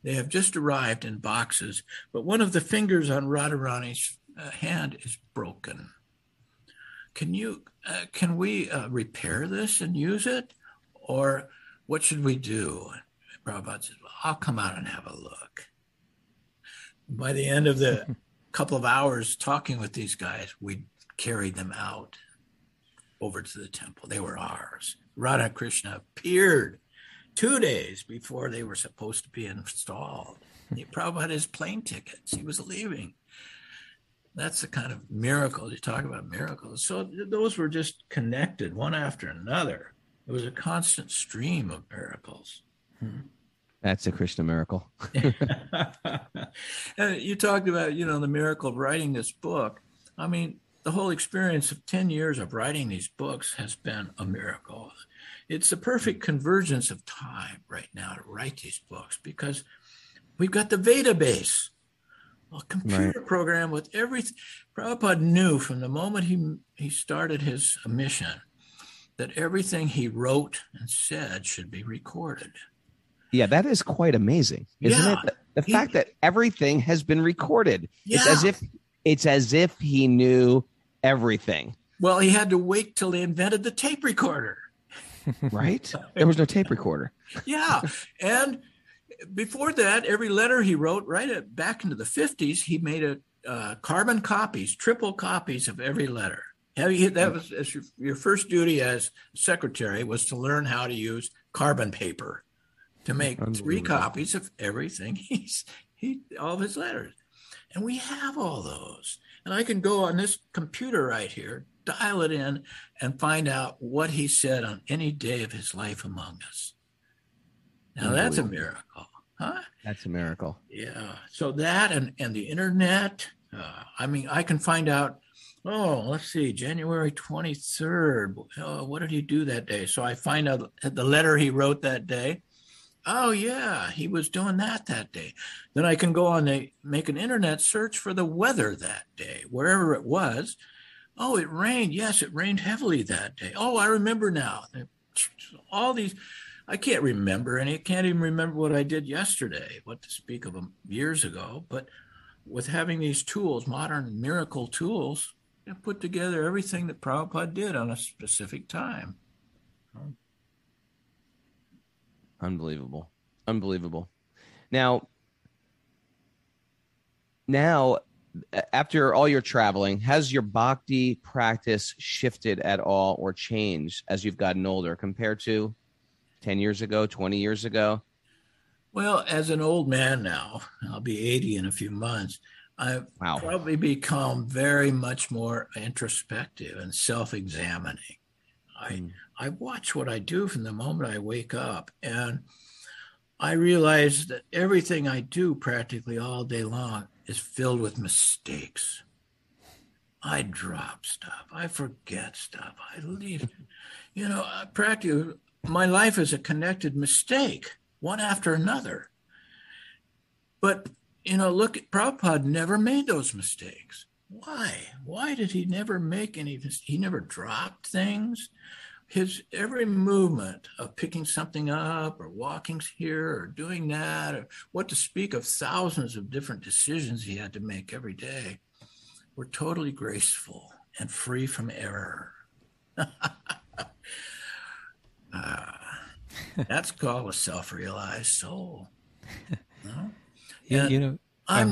They have just arrived in boxes, but one of the fingers on Radharani's hand is broken. Can we repair this and use it? Or what should we do? And Prabhupada said, well, I'll come out and have a look. By the end of the couple of hours talking with these guys, we carried them out over to the temple. They were ours. Radha Krishna appeared 2 days before they were supposed to be installed. Prabhupada had his plane tickets. He was leaving. That's the kind of miracle. You talk about miracles. So those were just connected one after another. It was a constant stream of miracles. That's a Krishna miracle. And you talked about, the miracle of writing this book. I mean, the whole experience of 10 years of writing these books has been a miracle. It's the perfect convergence of time right now to write these books because we've got the Veda base, a computer program with everything. Prabhupada knew from the moment he started his mission that everything he wrote and said should be recorded. Yeah, that is quite amazing, isn't it? The fact that everything has been recorded. Yeah. It's as if he knew everything. Well, he had to wait till they invented the tape recorder. Right? There was no tape recorder. Yeah. And before that, every letter he wrote, back into the 50s, he made carbon copies, triple copies of every letter. That was your first duty as secretary was to learn how to use carbon paper to make 3 copies of everything all of his letters. And we have all those. And I can go on this computer right here, dial it in, and find out what he said on any day of his life among us. Now that's a miracle, huh? That's a miracle. Yeah. So that and the internet, I can find out, let's see, January 23rd. What did he do that day? So I find out the letter he wrote that day. Oh, yeah, he was doing that day. Then I can go on make an internet search for the weather that day, wherever it was. Oh, it rained. Yes, it rained heavily that day. Oh, I remember now. All these, I can't remember, and I can't even remember what I did yesterday, what to speak of them years ago. But with having these tools, modern miracle tools, I put together everything that Prabhupada did on a specific time. Unbelievable. Now, after all your traveling, has your bhakti practice shifted at all or changed as you've gotten older compared to 10 years ago, 20 years ago? Well, as an old man now, I'll be 80 in a few months, I've probably become very much more introspective and self-examining. I watch what I do from the moment I wake up, and I realize that everything I do practically all day long is filled with mistakes. I drop stuff. I forget stuff. I leave. Practically, my life is a connected mistake, one after another. But look, Prabhupada never made those mistakes. Why? Why did he never make any? He never dropped things. His every movement of picking something up or walking here or doing that, or what to speak of thousands of different decisions he had to make every day, were totally graceful and free from error. That's called a self-realized soul. I'm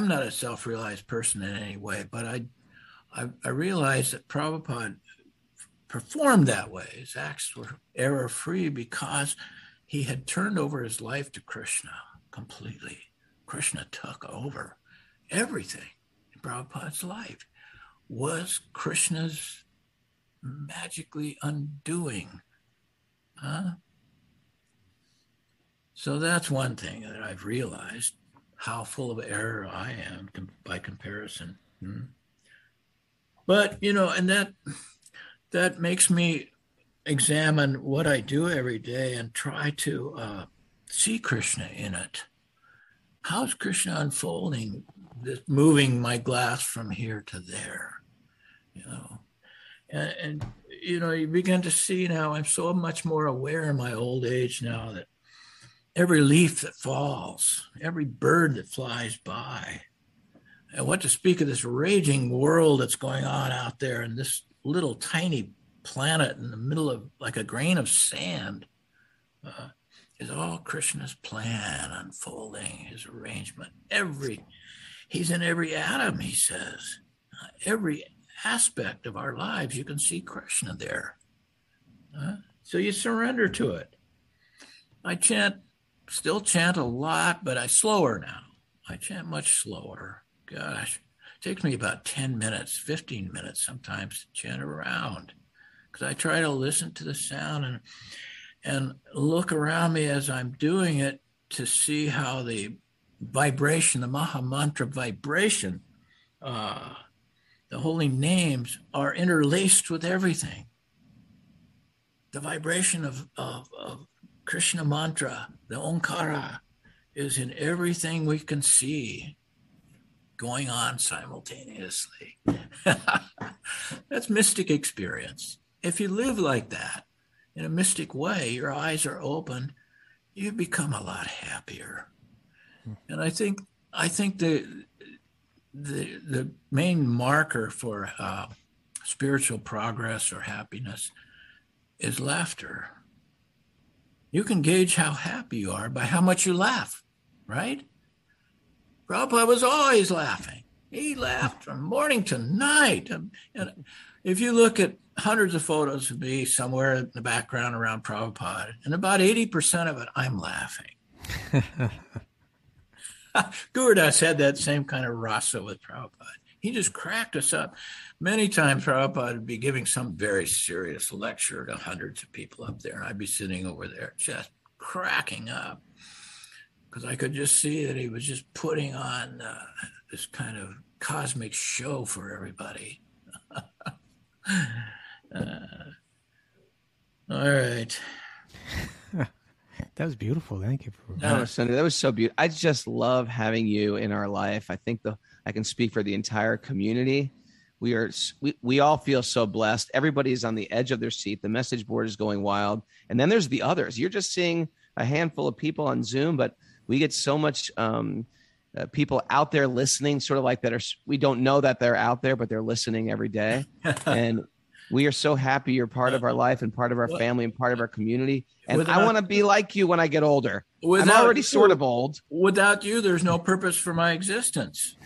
not a self-realized person in any way, but I realized that Prabhupada performed that way. His acts were error-free because he had turned over his life to Krishna completely. Krishna took over everything in Prabhupada's life. Was Krishna's magically undoing. So that's one thing that I've realized, how full of error I am by comparison. But, and that makes me examine what I do every day and try to see Krishna in it. How's Krishna unfolding, moving my glass from here to there? And you begin to see now, I'm so much more aware in my old age now that every leaf that falls, every bird that flies by, and what to speak of this raging world that's going on out there in this little tiny planet in the middle of like a grain of sand, is all Krishna's plan unfolding, his arrangement. He's in every atom, he says. Every aspect of our lives, you can see Krishna there. So you surrender to it. I still chant a lot, but slower now. I chant much slower. Gosh, it takes me about 10 minutes, 15 minutes sometimes to chant around, because I try to listen to the sound and look around me as I'm doing it to see how the vibration, the Maha Mantra vibration, the holy names are interlaced with everything. The vibration of Krishna mantra, the Omkara, is in everything we can see going on simultaneously. That's mystic experience. If you live like that, in a mystic way, your eyes are open, you become a lot happier. And I think the main marker for spiritual progress or happiness is laughter. You can gauge how happy you are by how much you laugh, right? Prabhupada was always laughing. He laughed from morning to night. And if you look at hundreds of photos of me somewhere in the background around Prabhupada, and about 80% of it, I'm laughing. Gurudas had that same kind of rasa with Prabhupada. He just cracked us up. Many times Prabhupada would be giving some very serious lecture to hundreds of people up there, and I'd be sitting over there just cracking up, because I could just see that he was just putting on this kind of cosmic show for everybody. All right. That was beautiful. Thank you. That was so beautiful. I just love having you in our life. I think I can speak for the entire community. We all feel so blessed. Everybody is on the edge of their seat. The message board is going wild. And then there's the others. You're just seeing a handful of people on Zoom, but we get so much people out there listening, sort of like that. We don't know that they're out there, but they're listening every day. And we are so happy you're part of our life and part of our family and part of our community. And I want to be like you when I get older. I'm already sort of old. Without you, there's no purpose for my existence.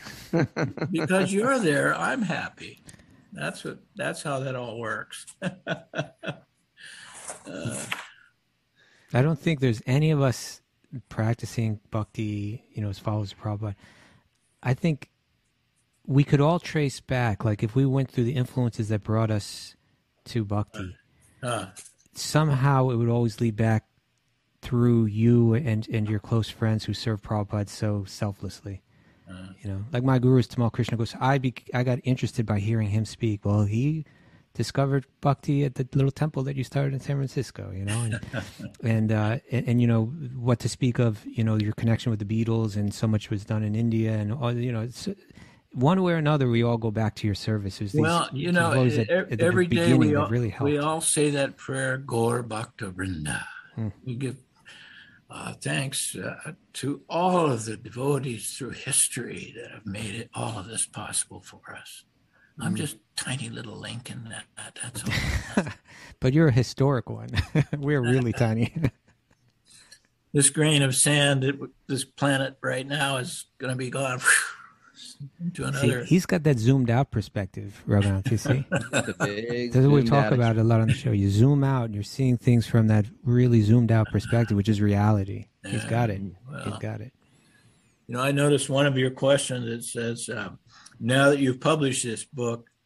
Because you're there, I'm happy. That's how that all works. I don't think there's any of us practicing bhakti, as followers of Prabhupada. I think we could all trace back, like if we went through the influences that brought us to bhakti, somehow it would always lead back through you and your close friends who serve Prabhupada so selflessly. Like my guru is Tamal Krishna Goswami. I got interested by hearing him speak. Well, he discovered bhakti at the little temple that you started in San Francisco, and you know, what to speak of, you know, your connection with the Beatles, and so much was done in India, and all, you know, it's, one way or another, we all go back to your service. Well, you know, every day we all say that prayer, Gaur Bhakta Vrinda. We give thanks to all of the devotees through history that have made all of this possible for us. I'm just tiny little link in that. That's all. But you're a historic one. We're really tiny. This grain of sand, this planet right now is going to be gone to another. See, he's got that zoomed out perspective, Raghunath, you see? That's what we talk about a lot on the show. You zoom out and you're seeing things from that really zoomed out perspective, which is reality. Yeah, he's got it. Well, he's got it. You know, I noticed one of your questions that says, now that you've published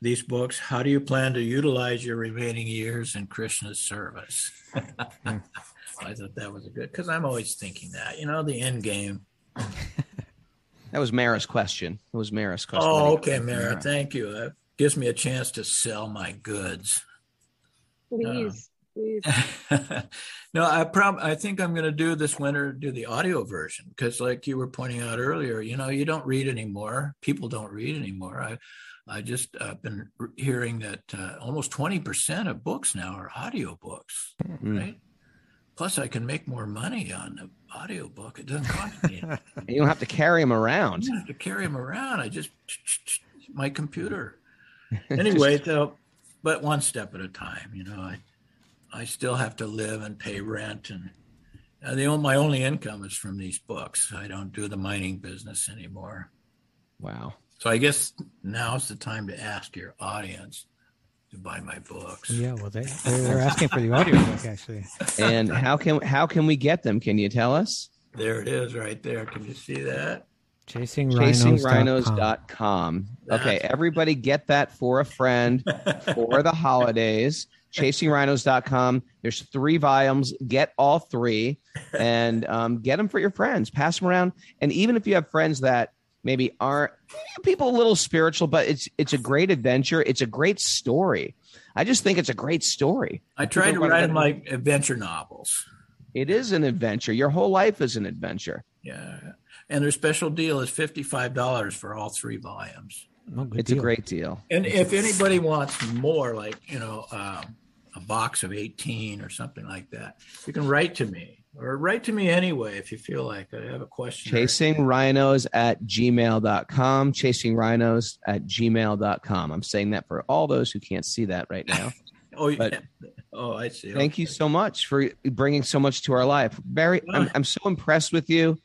these books, how do you plan to utilize your remaining years in Krishna's service? I thought that was a good, because I'm always thinking that, you know, the end game. That was Mara's question. It was Mara's question. Oh, okay, Mara. Thank you. That gives me a chance to sell my goods. Please. No, I think I'm going to do this winter, do the audio version, because like you were pointing out earlier, you know, you don't read anymore. People don't read anymore. I just been hearing that almost 20% of books now are audio books, right? Plus, I can make more money on the audio book. It doesn't cost me anything. You don't have to carry them around. You don't have to carry them around. I just my computer. Anyway, but one step at a time. You know, I still have to live and pay rent, and my only income is from these books. I don't do the mining business anymore. Wow. So I guess now's the time to ask your audience to buy my books. Yeah, well, they're asking for the audiobook, actually. And how can we get them? Can you tell us? There it is right there. Can you see that? ChasingRhinos.com. Okay, everybody get that for a friend for the holidays. ChasingRhinos.com. There's 3 volumes. Get all 3 and get them for your friends. Pass them around. And even if you have friends that maybe aren't people a little spiritual, but it's a great adventure. It's a great story. I just think it's a great story. I try to write them like adventure novels. It is an adventure. Your whole life is an adventure. Yeah. And their special deal is $55 for all 3 volumes. It's a great deal. And if anybody wants more, like, you know, a box of 18 or something like that, you can write to me. Or write to me anyway if you feel like I have a question. ChasingRhinos@gmail.com. ChasingRhinos@gmail.com. I'm saying that for all those who can't see that right now. I see. Thank you so much for bringing so much to our life. Barry, I'm so impressed with you.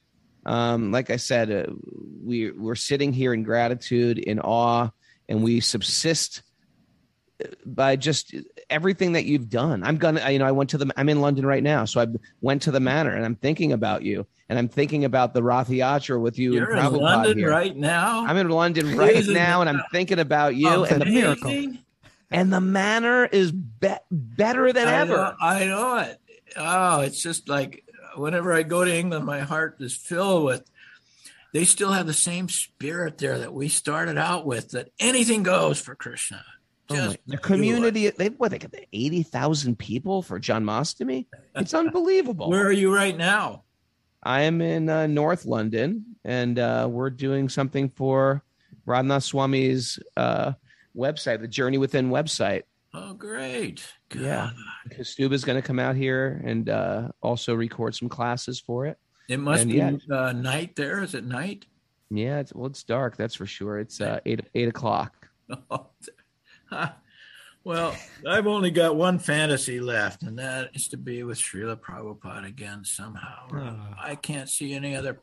Like I said, we're sitting here in gratitude, in awe, and we subsist by just everything that you've done. I'm in London right now. So I went to the Manor and I'm thinking about you, and I'm thinking about the Rath Yatra with you. You're in London here. Right now? I'm in London right now, and I'm thinking about you and the miracle. And the Manor is better than ever. I know it. Oh, it's just like whenever I go to England, my heart is filled with, they still have the same spirit there that we started out with, that anything goes for Krishna. The community, they got 80,000 people for Janmashtami. It's unbelievable. Where are you right now? I am in North London, and we're doing something for Radhanath Swami's website, the Journey Within website. Oh, great. God. Yeah. Kastuba's going to come out here and also record some classes for it. It must be night there. Is it night? Yeah. It's dark. That's for sure. It's 8 o'clock. Well, I've only got one fantasy left, and that is to be with Srila Prabhupada again somehow. I can't see any other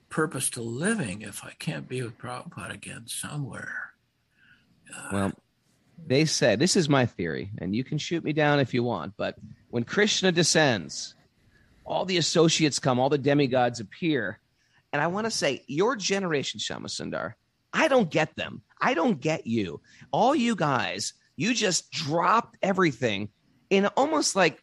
purpose to living if I can't be with Prabhupada again somewhere. Well, they said, this is my theory, and you can shoot me down if you want, but when Krishna descends, all the associates come, all the demigods appear. And I want to say, your generation, Shama Sundar, I don't get them. I don't get you. All you guys, you just dropped everything in almost like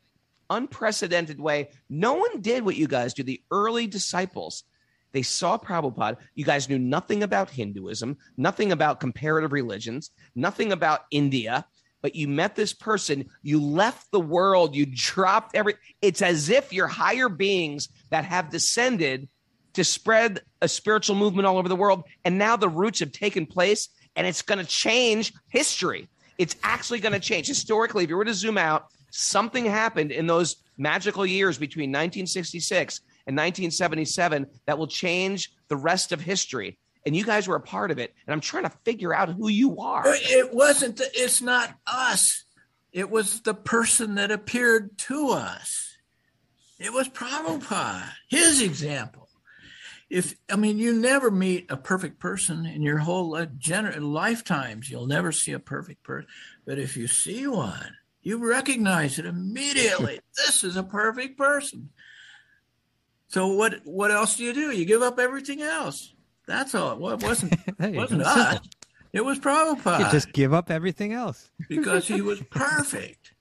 unprecedented way. No one did what you guys do. The early disciples, they saw Prabhupada. You guys knew nothing about Hinduism, nothing about comparative religions, nothing about India. but you met this person, you left the world, you dropped it's as if you're higher beings that have descended to spread a spiritual movement all over the world. And now the roots have taken place, and it's going to change history. It's actually going to change. Historically, if you were to zoom out, something happened in those magical years between 1966 and 1977 that will change the rest of history. And you guys were a part of it. And I'm trying to figure out who you are. It's not us. It was the person that appeared to us. It was Prabhupada, his example. You never meet a perfect person in your whole lifetimes. You'll never see a perfect person. But if you see one, you recognize it immediately. This is a perfect person. So what else do? You give up everything else. That's all. Well, it wasn't us. It was Prabhupada. You just give up everything else. Because he was perfect.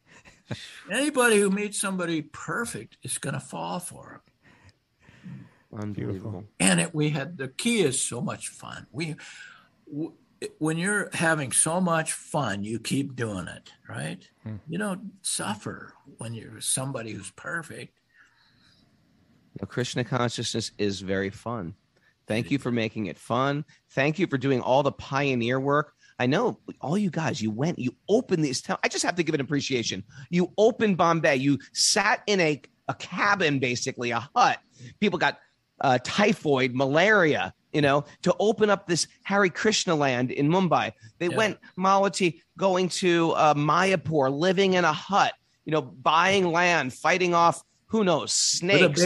Anybody who meets somebody perfect is going to fall for him. Unbelievable. And the key is so much fun. When you're having so much fun, you keep doing it, right? You don't suffer when you're somebody who's perfect. Krishna consciousness is very fun. Thank you for making it fun. Thank you for doing all the pioneer work. I know all you guys, you opened these. I just have to give it appreciation. You opened Bombay. You sat in a cabin, basically a hut. People got typhoid, malaria, to open up this Hare Krishna land in Mumbai. They went Malati, going to Mayapur, living in a hut, buying land, fighting off, who knows, snakes.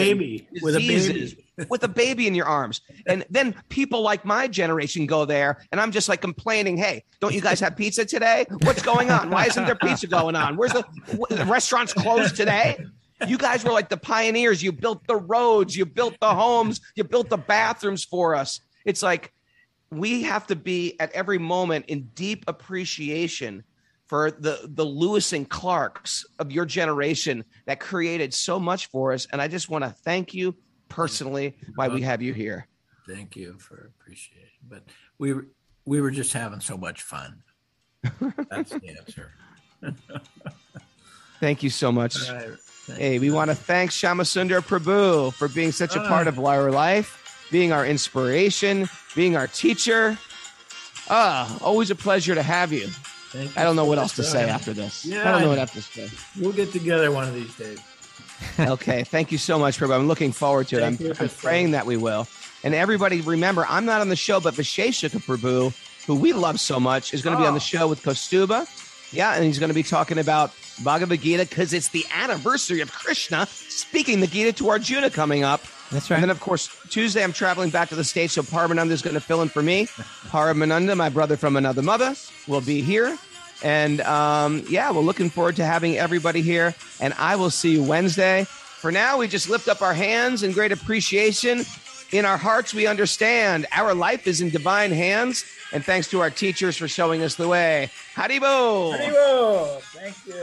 With a baby in your arms. And then people like my generation go there, and I'm just like complaining, hey, don't you guys have pizza today? What's going on? Why isn't there pizza going on? Where's the restaurants closed today? You guys were like the pioneers. You built the roads, you built the homes, you built the bathrooms for us. It's like we have to be at every moment in deep appreciation for the Lewis and Clarks of your generation that created so much for us. And I just want to thank you personally why we have you here. Thank you for appreciating. But we were just having so much fun. That's the answer. Thank you so much. Hey, we want to thank Shyamasundar Prabhu for being such a part of our life, being our inspiration, being our teacher. Always a pleasure to have you. I don't know what else to say after this. Yeah, I don't know what else to say. We'll get together one of these days. Okay. Thank you so much, Prabhu. I'm looking forward to it. I'm praying that we will. And everybody, remember, I'm not on the show, but Visheshika Prabhu, who we love so much, is going to be on the show with Kostuba. Yeah, and he's going to be talking about Bhagavad Gita because it's the anniversary of Krishna speaking the Gita to Arjuna coming up. That's right. And then, of course, Tuesday I'm traveling back to the States, so Paramananda is going to fill in for me. Paramananda, my brother from another mother, will be here. And, we're looking forward to having everybody here. And I will see you Wednesday. For now, we just lift up our hands in great appreciation. In our hearts, we understand our life is in divine hands. And thanks to our teachers for showing us the way. Haribol! Haribol! Thank you.